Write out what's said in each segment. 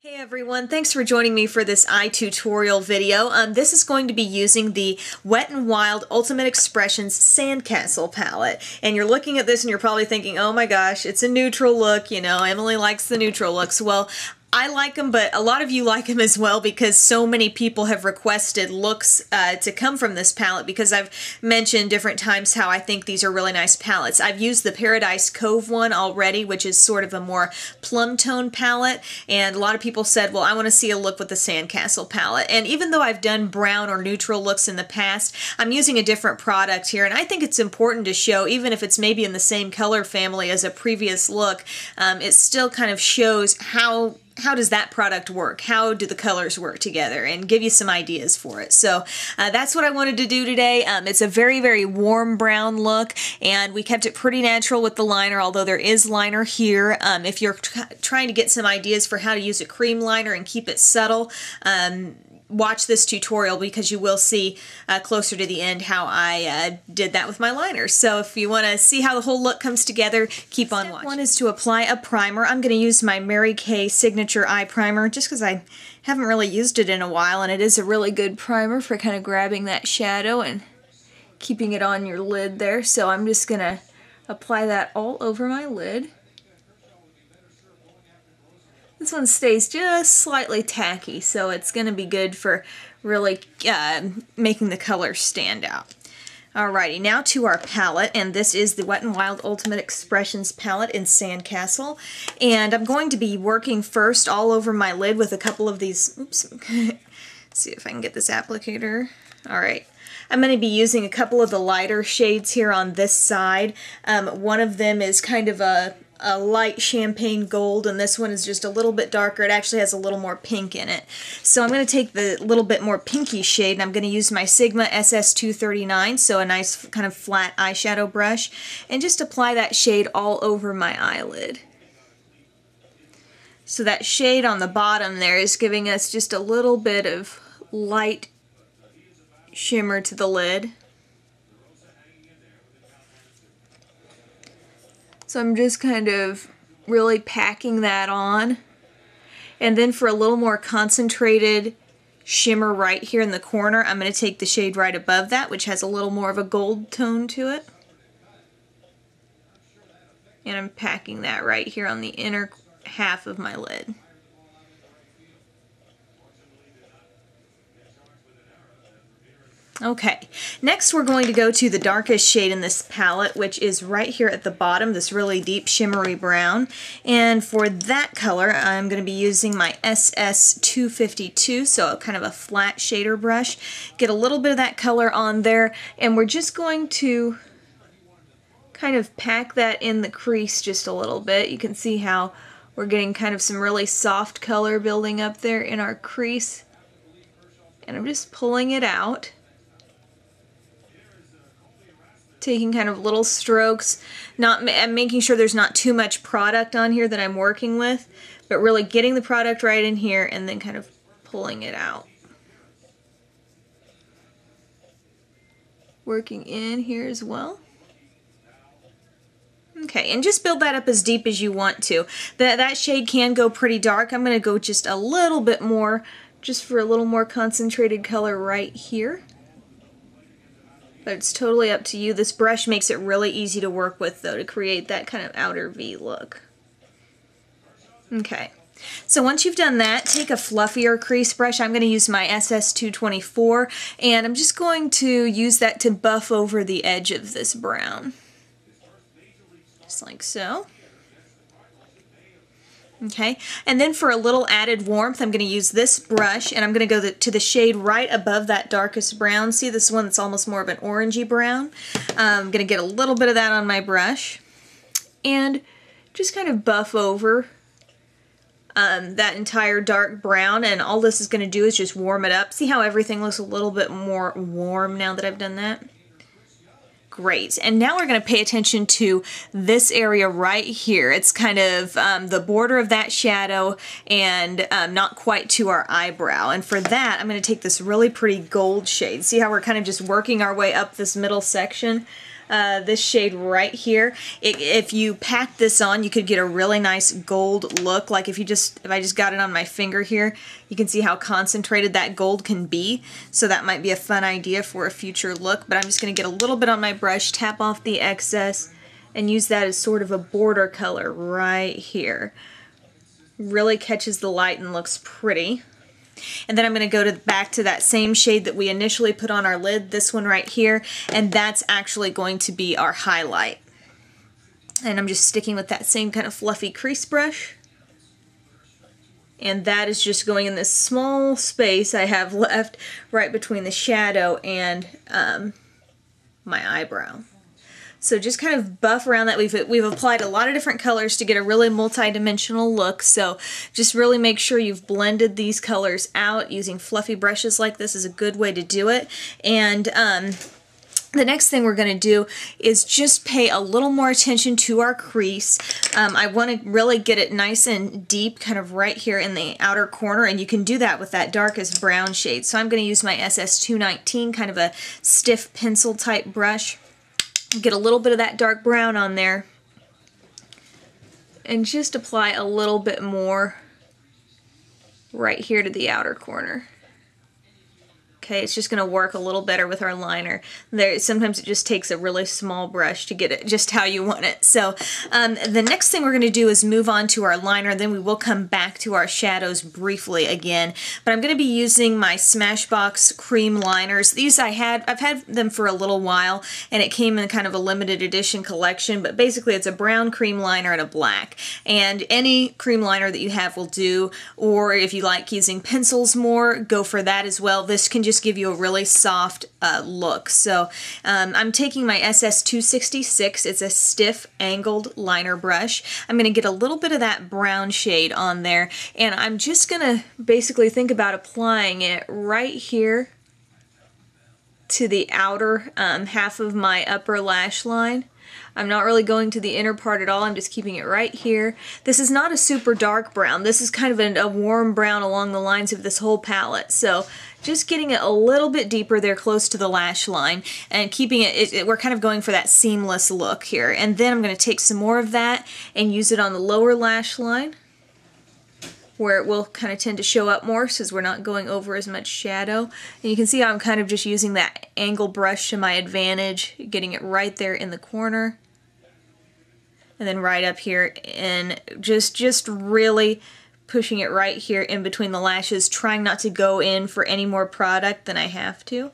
Hey everyone, thanks for joining me for this eye tutorial video. This is going to be using the Wet n Wild Ultimate Expressions Sandcastle palette. And you're looking at this and you're probably thinking, oh my gosh, it's a neutral look, you know, Emily likes the neutral looks. Well, I like them, but a lot of you like them as well because so many people have requested looks to come from this palette because I've mentioned different times how I think these are really nice palettes. I've used the Paradise Cove one already, which is sort of a more plum tone palette, and a lot of people said, well, I want to see a look with the Sandcastle palette. And even though I've done brown or neutral looks in the past, I'm using a different product here, and I think it's important to show, even if it's maybe in the same color family as a previous look, it still kind of shows how does that product work? How do the colors work together? And give you some ideas for it. So that's what I wanted to do today. It's a very, very warm brown look, and we kept it pretty natural with the liner, although there is liner here. If you're trying to get some ideas for how to use a cream liner and keep it subtle, watch this tutorial because you will see closer to the end how I did that with my liners. So if you want to see how the whole look comes together, keep on watching. Step one is to apply a primer. I'm going to use my Mary Kay Signature Eye Primer just because I haven't really used it in a while, and it is a really good primer for kind of grabbing that shadow and keeping it on your lid there. So I'm just going to apply that all over my lid. This one stays just slightly tacky, so it's going to be good for really making the colors stand out. Alrighty, now to our palette, and this is the Wet n Wild Ultimate Expressions palette in Sandcastle. And I'm going to be working first all over my lid with a couple of these, oops, let's see if I can get this applicator. Alright. I'm going to be using a couple of the lighter shades here on this side. One of them is kind of a light champagne gold, and this one is just a little bit darker. It actually has a little more pink in it. So I'm going to take the little bit more pinky shade, and I'm going to use my Sigma SS239, so a nice kind of flat eyeshadow brush, and just apply that shade all over my eyelid. So that shade on the bottom there is giving us just a little bit of light shimmer to the lid. So I'm just kind of really packing that on. And then for a little more concentrated shimmer right here in the corner, I'm going to take the shade right above that, which has a little more of a gold tone to it. And I'm packing that right here on the inner half of my lid. Okay, next we're going to go to the darkest shade in this palette, which is right here at the bottom, this really deep shimmery brown. And for that color, I'm going to be using my SS252, so kind of a flat shader brush. Get a little bit of that color on there, and we're just going to kind of pack that in the crease just a little bit. You can see how we're getting kind of some really soft color building up there in our crease. And I'm just pulling it out. Taking kind of little strokes, I'm making sure there's not too much product on here that I'm working with, but really getting the product right in here and then kind of pulling it out. Working in here as well. Okay, and just build that up as deep as you want to. That shade can go pretty dark. I'm going to go just a little bit more, just for a little more concentrated color right here. But it's totally up to you. This brush makes it really easy to work with, though, to create that kind of outer V look. Okay, so once you've done that, take a fluffier crease brush. I'm going to use my SS224, and I'm just going to use that to buff over the edge of this brown. Just like so. Okay, and then for a little added warmth, I'm going to use this brush, and I'm going to go to the shade right above that darkest brown. See this one that's almost more of an orangey brown? I'm going to get a little bit of that on my brush, and just kind of buff over that entire dark brown, and all this is going to do is just warm it up. See how everything looks a little bit more warm now that I've done that? Great. And now we're going to pay attention to this area right here. It's kind of the border of that shadow and not quite to our eyebrow. And for that, I'm going to take this really pretty gold shade. See how we're kind of just working our way up this middle section? this shade right here. If you pack this on, you could get a really nice gold look. Like if I just got it on my finger here, you can see how concentrated that gold can be. So that might be a fun idea for a future look. But I'm just going to get a little bit on my brush, tap off the excess, and use that as sort of a border color right here. Really catches the light and looks pretty. And then I'm going to go back to that same shade that we initially put on our lid, this one right here, and that's actually going to be our highlight. And I'm just sticking with that same kind of fluffy crease brush. And that is just going in this small space I have left right between the shadow and my eyebrow. So just kind of buff around that. We've applied a lot of different colors to get a really multi-dimensional look. So just really make sure you've blended these colors out. Using fluffy brushes like this is a good way to do it. And the next thing we're going to do is just pay a little more attention to our crease. I want to really get it nice and deep kind of right here in the outer corner, and you can do that with that darkest brown shade. So I'm going to use my SS219, kind of a stiff pencil type brush. Get a little bit of that dark brown on there and just apply a little bit more right here to the outer corner. Okay, it's just going to work a little better with our liner. Sometimes it just takes a really small brush to get it just how you want it. So the next thing we're going to do is move on to our liner, then we will come back to our shadows briefly again. But I'm going to be using my Smashbox cream liners. These I've had them for a little while, and it came in kind of a limited edition collection, but basically it's a brown cream liner and a black. And any cream liner that you have will do, or if you like using pencils more, go for that as well. This can just give you a really soft look. So I'm taking my SS266. It's a stiff angled liner brush. I'm going to get a little bit of that brown shade on there, and I'm just going to basically think about applying it right here to the outer half of my upper lash line. I'm not really going to the inner part at all. I'm just keeping it right here. This is not a super dark brown. This is kind of a warm brown along the lines of this whole palette. So just getting it a little bit deeper there close to the lash line and keeping we're kind of going for that seamless look here. And then I'm going to take some more of that and use it on the lower lash line, where it will kind of tend to show up more since we're not going over as much shadow. And you can see how I'm kind of just using that angle brush to my advantage, getting it right there in the corner. And then right up here, and just really pushing it right here in between the lashes, trying not to go in for any more product than I have to.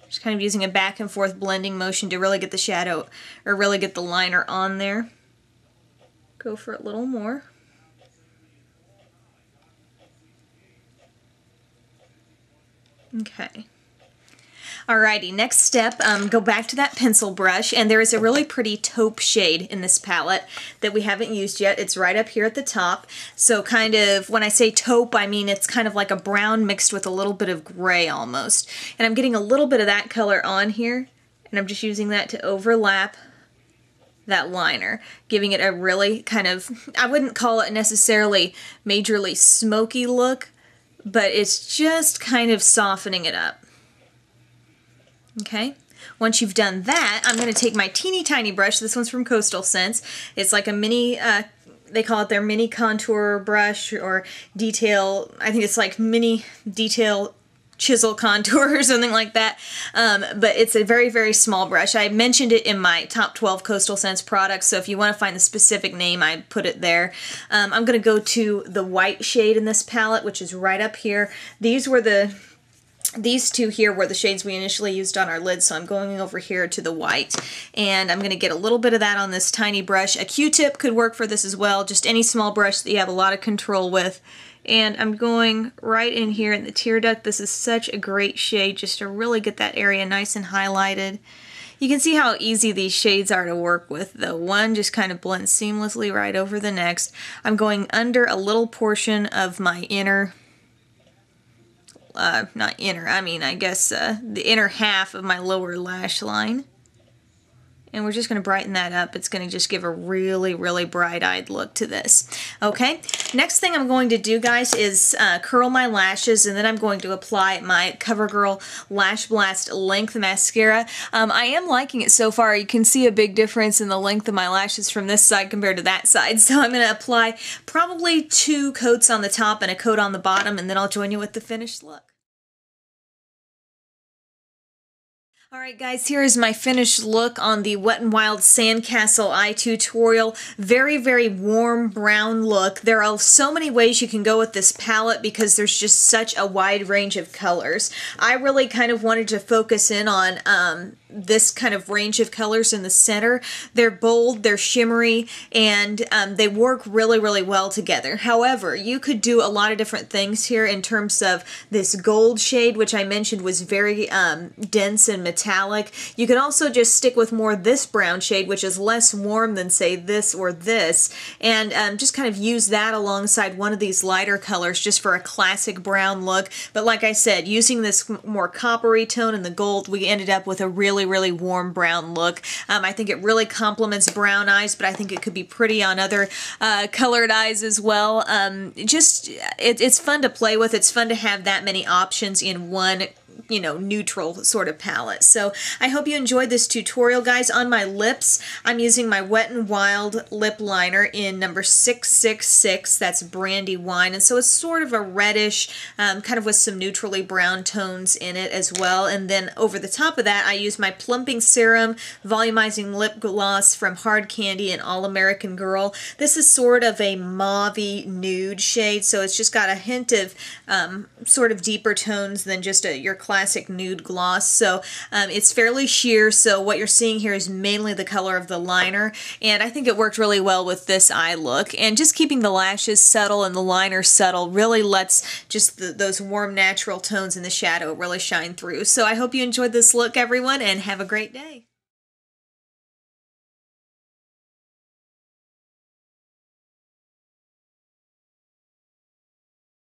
Just kind of using a back and forth blending motion to really get the shadow, or really get the liner on there. Go for a little more. Okay. Alrighty, next step, go back to that pencil brush, and there is a really pretty taupe shade in this palette that we haven't used yet. It's right up here at the top. So kind of, when I say taupe, I mean it's kind of like a brown mixed with a little bit of gray almost. And I'm getting a little bit of that color on here, and I'm just using that to overlap that liner, giving it a really kind of, I wouldn't call it necessarily majorly smoky look, but it's just kind of softening it up. Okay, once you've done that, I'm going to take my teeny tiny brush. This one's from Coastal Scents. It's like a mini, they call it their mini contour brush or detail, I think it's like mini detail chisel contour or something like that, but it's a very, very small brush. I mentioned it in my top 12 Coastal Scents products, so if you want to find the specific name, I put it there. I'm going to go to the white shade in this palette, which is right up here. These two here were the shades we initially used on our lid, so I'm going over here to the white. And I'm going to get a little bit of that on this tiny brush. A Q-tip could work for this as well, just any small brush that you have a lot of control with. And I'm going right in here in the tear duct. This is such a great shade just to really get that area nice and highlighted. You can see how easy these shades are to work with, though. One just kind of blends seamlessly right over the next. I'm going under a little portion of my inner, not inner, I mean, I guess the inner half of my lower lash line. and we're just going to brighten that up. It's going to just give a really, really bright-eyed look to this. Okay, next thing I'm going to do, guys, is curl my lashes, and then I'm going to apply my CoverGirl Lash Blast Length Mascara. I am liking it so far. You can see a big difference in the length of my lashes from this side compared to that side. So I'm going to apply probably 2 coats on the top and a coat on the bottom, and then I'll join you with the finished look. Alright guys, here is my finished look on the Wet n Wild Sandcastle eye tutorial. Very, very warm brown look. There are so many ways you can go with this palette because there's just such a wide range of colors. I really kind of wanted to focus in on this kind of range of colors in the center. They're bold, they're shimmery, and they work really, really well together. However, you could do a lot of different things here in terms of this gold shade, which I mentioned was very dense and metallic. You can also just stick with more this brown shade, which is less warm than, say, this or this, and just kind of use that alongside one of these lighter colors just for a classic brown look. But like I said, using this more coppery tone and the gold, we ended up with a really, really warm brown look. I think it really complements brown eyes, but I think it could be pretty on other colored eyes as well. It's fun to play with. It's fun to have that many options in one, you know, neutral sort of palette. So I hope you enjoyed this tutorial, guys. On my lips, I'm using my Wet n Wild lip liner in number 666. That's Brandy Wine, and so it's sort of a reddish, kind of with some neutrally brown tones in it as well. And then over the top of that, I use my Plumping Serum Volumizing Lip Gloss from Hard Candy and All American Girl. This is sort of a mauve-y nude shade, so it's just got a hint of sort of deeper tones than just your classic nude gloss. So it's fairly sheer, so what you're seeing here is mainly the color of the liner, and I think it worked really well with this eye look. And just keeping the lashes subtle and the liner subtle really lets just those warm natural tones in the shadow really shine through. So I hope you enjoyed this look, everyone, and have a great day.